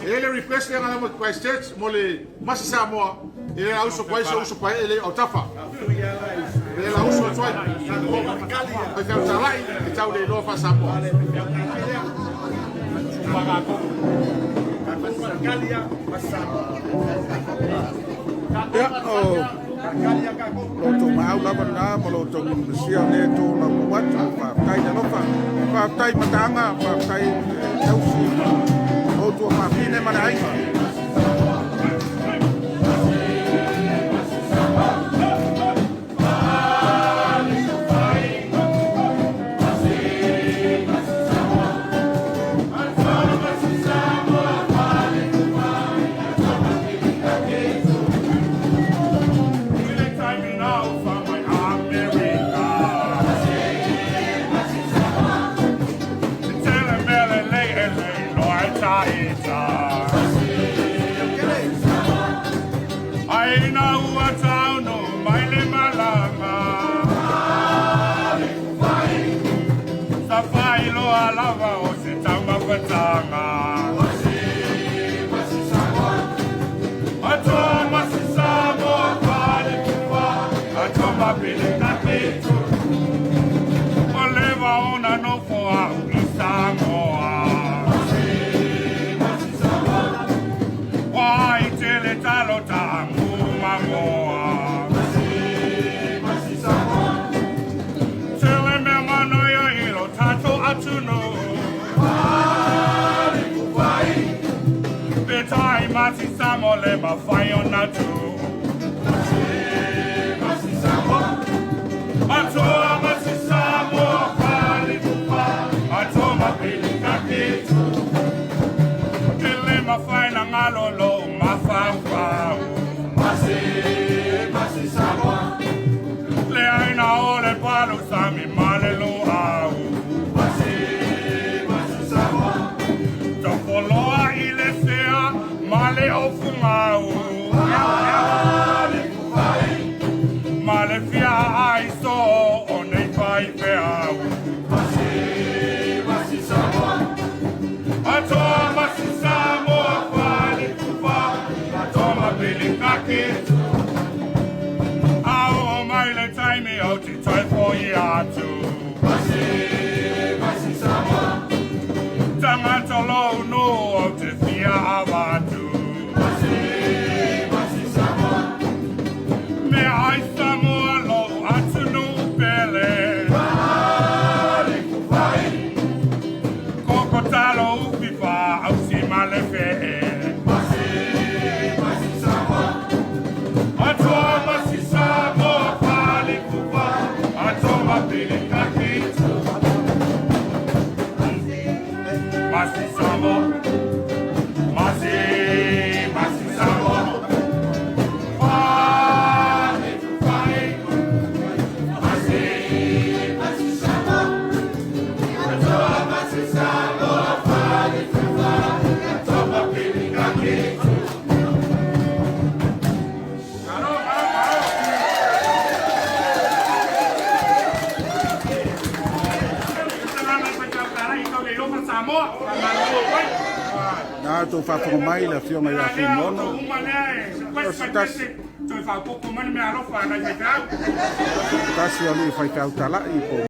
Ele request yang ala mo Christchurch mo le Masi Samoa. Ele la uso kwa iso uso kwa ele otafa. Ele la uso tsoi. Ai ka talai e tau de lo fa Samoa. Ya, lo mau la bana mo lo sia le to na wat pa kai na pa kai matanga pa kai au si o to pa pine mana ai Masi Samoa le ma fai ona tu. Masi Samoa. Atoa Masi Samoa pali kupa. Atoma pili kakitu. Ele ma fai na ngalolo ma fau. Masi Samoa. Le aina ole palo sami male lo au. Masi Samoa. Topoloa ile sea. Male o fumau, male fia ai so o nei pai peau. Masi Samoa, atoa Masi Samoa pali kupa, atoma pili kakitu. Ao mai le taimi o ti tai foi atu. Masi Samoa, tangata lo no o te fia avatu. Ai Samoa lo atu no pele. Koko talo upipa au si male fe. Masi Samoa. Atoa Masi Samoa pali kupa. Atoma pili kakitu. Masi Samoa. Masi Samoa. na to fa ko mai la fiona ya fi mono Toi fa poco mani me alofa na tasi ali fa ka tala i po